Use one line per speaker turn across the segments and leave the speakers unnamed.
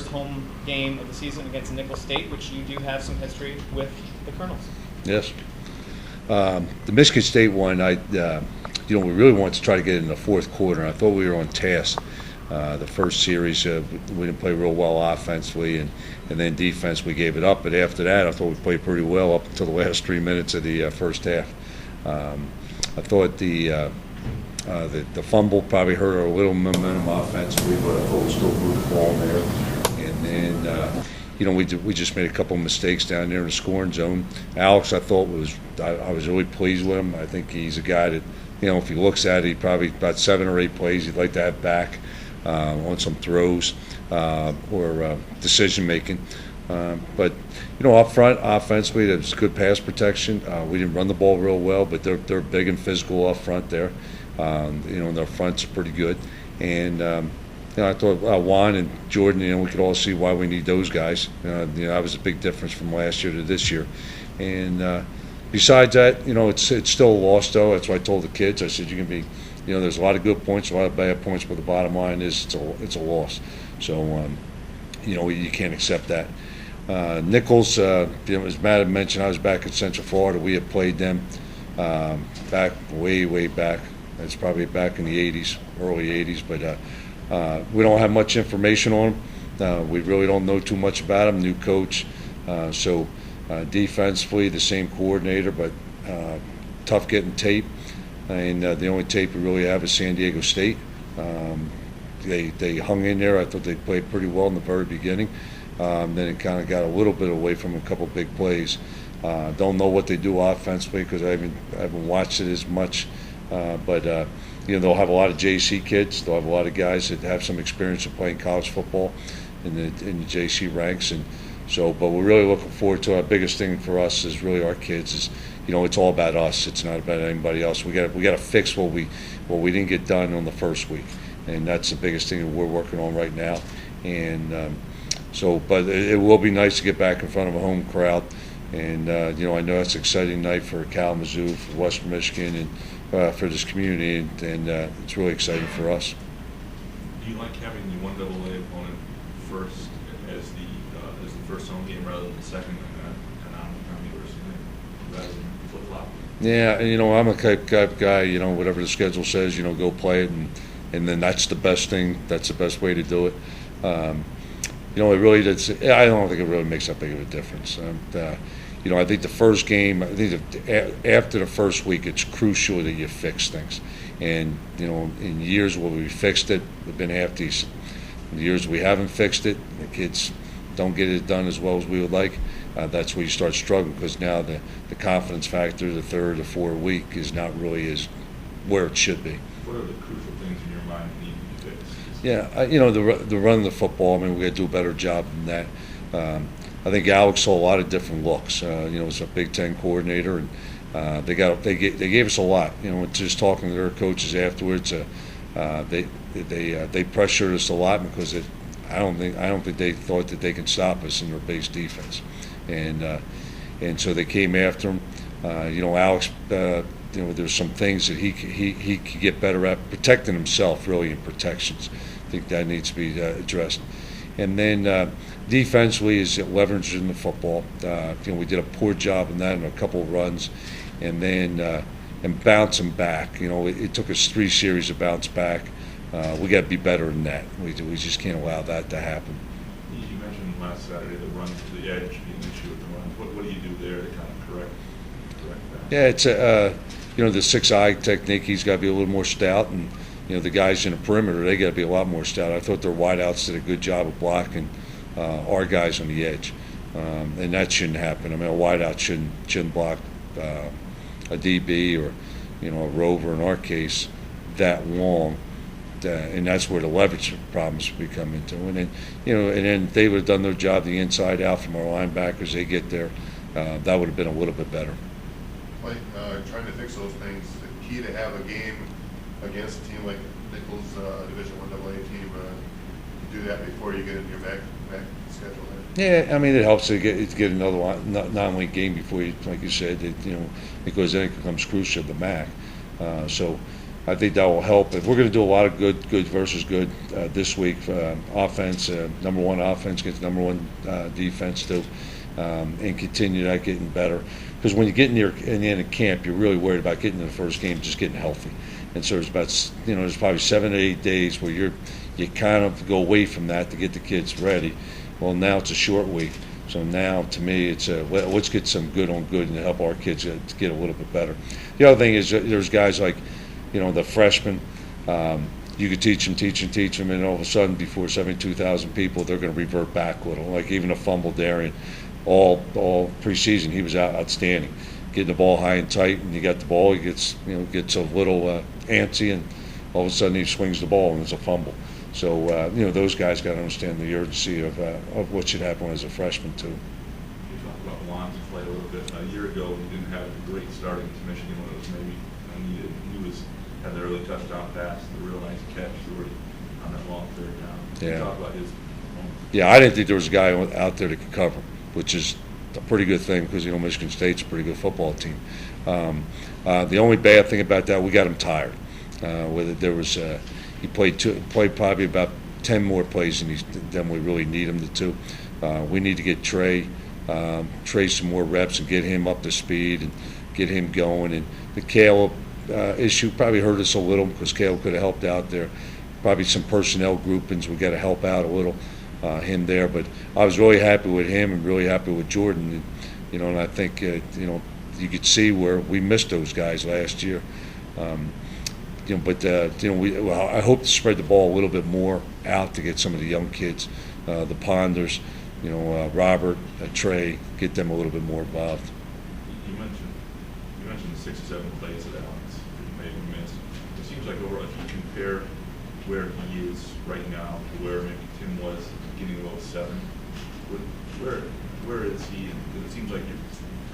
first home game of the season against Nicholls State, which you do have some history with the Colonels.
Yes. The Michigan State one, we really wanted to try to get in the fourth quarter. I thought we were on task. The first series, we didn't play real well offensively, and then defense, we gave it up. But after that, I thought we played pretty well up until the last 3 minutes of the first half. I thought the fumble probably hurt our little momentum offensively, but I thought we still moved the ball in there. And then, we just made a couple of mistakes down there in the scoring zone. Alex, I thought I was really pleased with him. I think he's a guy that, if he looks at it, he probably about 7 or 8 plays he'd like to have back on some throws or decision making. But up front, offensively, there's good pass protection. We didn't run the ball real well, but they're big and physical up front there. And their fronts are pretty good. And I thought Juan and Jordan, we could all see why we need those guys. That was a big difference from last year to this year. And besides that, it's still a loss, though. That's what I told the kids. I said, you can be, there's a lot of good points, a lot of bad points, but the bottom line is it's a loss. So, you can't accept that. Nicholls, as Matt had mentioned, I was back in Central Florida. We had played them back way back. It's probably back in the 80s, early 80s, but we don't have much information on them. We really don't know too much about them. New coach, so defensively the same coordinator, but tough getting tape. And the only tape we really have is San Diego State. They hung in there. I thought they played pretty well in the very beginning. Then it kind of got a little bit away from a couple big plays. Don't know what they do offensively because I haven't watched it as much. But they'll have a lot of JC kids. They'll have a lot of guys that have some experience of playing college football in the JC ranks, and so. But we're really looking forward to it. Our biggest thing for us is really our kids. Is it's all about us. It's not about anybody else. We got to fix what we didn't get done on the first week, and that's the biggest thing that we're working on right now. And but it will be nice to get back in front of a home crowd. And I know it's an exciting night for Kalamazoo, for Western Michigan, and for this community, and it's really exciting for us.
Do you like having the 1AA opponent first as the first home game rather than the second, and on the versus rather than flip flop?
Yeah, and I'm a type guy. Whatever the schedule says, go play it, and then that's the best thing. That's the best way to do it. It really does. I don't think it really makes that big of a difference. I think the first game, after the first week, it's crucial that you fix things. And, in years where we fixed it, we've been half decent. In the years we haven't fixed it, the kids don't get it done as well as we would like. That's where you start struggling because now the confidence factor, the third or fourth week, is not really as where it should be.
What are the crucial things in your mind that need to be fixed?
Yeah, the run of the football, we got to do a better job than that. I think Alex saw a lot of different looks. As a Big Ten coordinator, and they gave us a lot. Just talking to their coaches afterwards, they pressured us a lot because I don't think they thought that they could stop us in their base defense, and so they came after him. Alex, there's some things that he could get better at protecting himself, really, in protections. I think that needs to be addressed. And then defensively is leveraging the football. We did a poor job in that in a couple of runs, and then and bouncing back. It took us 3 series to bounce back. We got to be better than that. We just can't allow that to happen.
You mentioned last Saturday the run to the edge being an issue with the runs. What do you do there to kind of correct that?
Yeah, it's the 6-eye technique. He's got to be a little more stout, and the guys in the perimeter, they got to be a lot more stout. I thought their wideouts did a good job of blocking our guys on the edge, and that shouldn't happen. A wideout shouldn't block a DB or a rover in our case that long, and that's where the leverage problems we come into. And then and then they would have done their job the inside out from our linebackers. They get there, that would have been a little bit better.
Like trying to fix those things, the key to have a game against a team like Nicholls, Division I AA team, do that before you get into your back schedule there.
Yeah, it helps to get another non-league game before you, like you said, because then it becomes crucial to the MAC. So, I think that will help. If we're going to do a lot of good versus good this week, offense, number one offense against number one defense too, and continue that getting better. Because when you get in the end of camp, you're really worried about getting in the first game, just getting healthy. And so there's about there's probably 7 to 8 days where you kind of go away from that to get the kids ready. Well, now it's a short week. So now, to me, it's let's get some good on good and help our kids to get a little bit better. The other thing is there's guys like, the freshmen. You could teach them, and all of a sudden, before 72,000 people, they're going to revert back a little. Like even a fumble Darian, all preseason, he was outstanding, getting the ball high and tight, and you got the ball, he gets a little antsy, and all of a sudden he swings the ball and it's a fumble. So those guys got to understand the urgency of what should happen as a freshman too.
You talked about Juan's play a little bit. A year ago, he didn't have a great start against Michigan when it was maybe needed. He had the early touchdown pass, the real nice catch on that long third down.
Yeah.
You talk about his performance.
Yeah, I didn't think there was a guy out there that could cover, which is a pretty good thing because Michigan State's a pretty good football team. The only bad thing about that, we got him tired. There was he played probably about 10 more plays than we really need him to. We need to get Trey some more reps and get him up to speed and get him going. And the Caleb issue probably hurt us a little because Caleb could have helped out there. Probably some personnel groupings we got to help out a little him there. But I was really happy with him and really happy with Jordan. And I think you could see where we missed those guys last year. I hope to spread the ball a little bit more out to get some of the young kids, the Ponders, Robert, Trey, get them a little bit more involved.
You mentioned the 6 or 7 plays that Alex made and missed. It seems like overall, if you compare where he is right now to where maybe Tim was at the beginning of 07, where is he? Because it seems like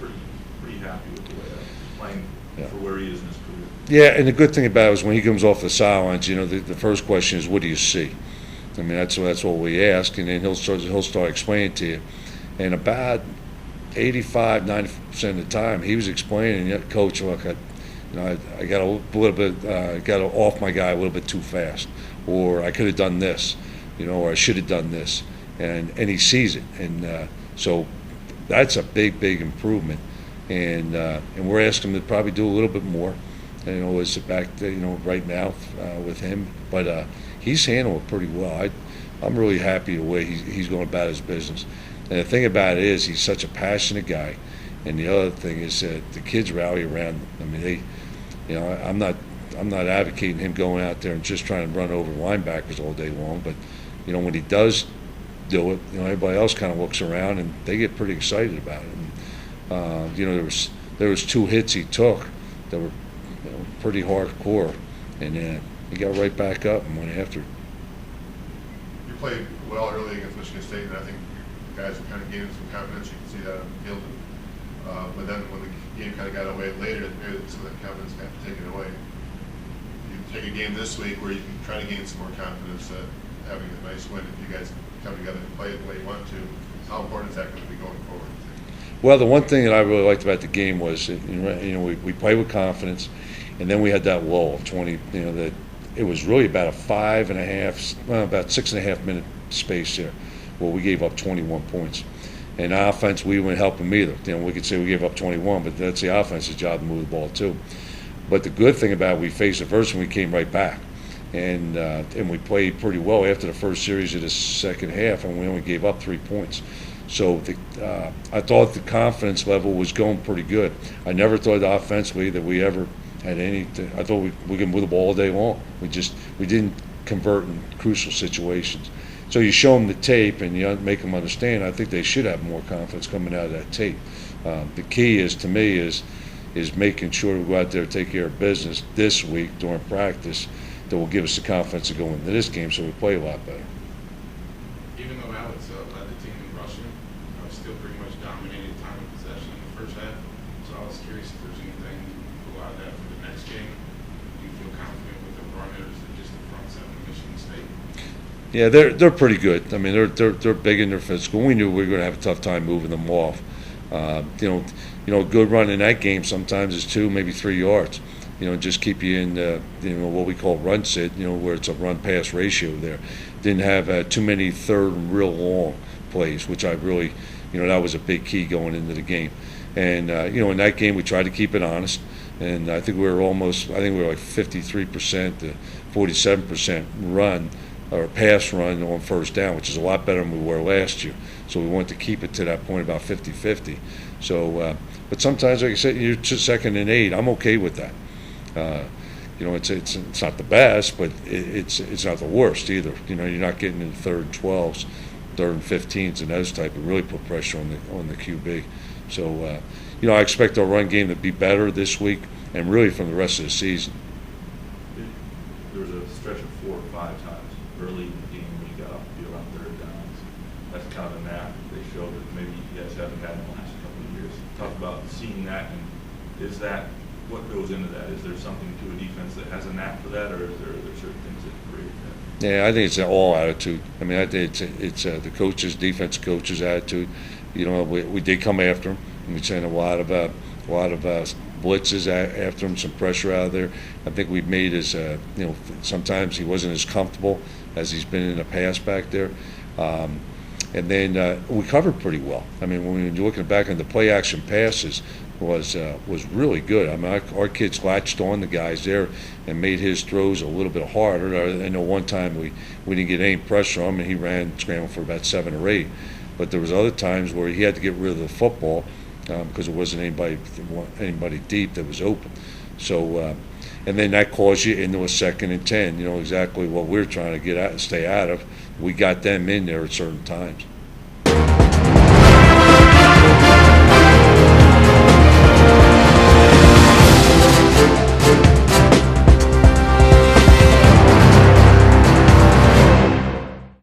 you're pretty happy with the way he's playing for where he is in his career.
Yeah, and the good thing about it is when he comes off the sidelines, the first question is, what do you see? I mean, that's what we ask, and then he'll start explaining to you. And about 85-90% of the time, he was explaining, Coach, look, I got a little bit, got off my guy a little bit too fast, or I could have done this, or I should have done this, and he sees it, and so that's a big improvement, and we're asking him to probably do a little bit more. As back right now with him, but he's handled it pretty well. I'm really happy the way he's going about his business. And the thing about it is he's such a passionate guy. And the other thing is that the kids rally around him. I mean, I'm not advocating him going out there and just trying to run over linebackers all day long. But when he does do it, everybody else kind of looks around and they get pretty excited about it. And there was 2 hits he took that were pretty hardcore, and he got right back up and went after it.
You played well early against Michigan State, and I think guys were kind of gaining some confidence. You can see that on the field. But then when the game kind of got away later, maybe some of that confidence got taken away. You take a game this week where you can try to gain some more confidence, having a nice win. If you guys come together and play it the way you want to, how important is that going to be going forward?
Well, the one thing that I really liked about the game was, we played with confidence, and then we had that lull of 20. That it was really about about 6.5 minute space there, where we gave up 21 points. And offense, we wouldn't help them either. We could say we gave up 21, but that's the offense's job to move the ball too. But the good thing about it, we faced it first, and we came right back, and we played pretty well after the first series of the second half, and we only gave up 3 points. So I thought the confidence level was going pretty good. I never thought offensively that we ever had anything. I thought we could move the ball all day long. We didn't convert in crucial situations. So you show them the tape and you make them understand. I think they should have more confidence coming out of that tape. The key is, to me, is making sure we go out there and take care of business this week during practice that will give us the confidence to go into this game so we play a lot better.
Even though Alex led the team in rushing, still pretty much dominated time of possession in the first half. So I was curious if there's anything you can pull out of that for the next game. Do you feel confident with the runners and just the front seven of Michigan State?
Yeah, they're pretty good. I mean, they're big and they're physical. We knew we were going to have a tough time moving them off. A good run in that game sometimes is 2, maybe 3 yards. just keep you in what we call run sit, where it's a run pass ratio there. Didn't have too many third and real long plays, which I really, that was a big key going into the game. And in that game we tried to keep it honest, and I think we were like 53% to 47% run or pass run on first down, which is a lot better than we were last year. So we wanted to keep it to that point, about 50-50. So, but sometimes, like I said, you're 2nd and 8. I'm okay with that. It's not the best, but it's not the worst either. You're not getting in 3rd and 12s, 3rd and 15s, and those type of really put pressure on the QB. So, I expect our run game to be better this week and really from the rest of the season.
There was a stretch of 4 or 5 times early in the game when you got off the field on 3rd downs. That's kind of a knack they showed that maybe you guys haven't had in the last couple of years. Talk about seeing that, and is that what goes into that? Is there something to a defense that has a knack for that, or are there certain things that create that?
Yeah, I think it's an all attitude. I mean, I think it's the coaches, defense coaches' attitude. We did come after him, and we sent a lot of blitzes after him, some pressure out of there. I think we made his, sometimes he wasn't as comfortable as he's been in the past back there. And then we covered pretty well. I mean, when you're looking back on the play action passes, was really good. I mean, our kids latched on the guys there and made his throws a little bit harder. I know one time we didn't get any pressure on him, and he scrambled for about 7 or 8. But there was other times where he had to get rid of the football because there wasn't anybody deep that was open. So, and then that caused you into a 2nd and 10. Exactly what we're trying to get at and stay out of. We got them in there at certain times.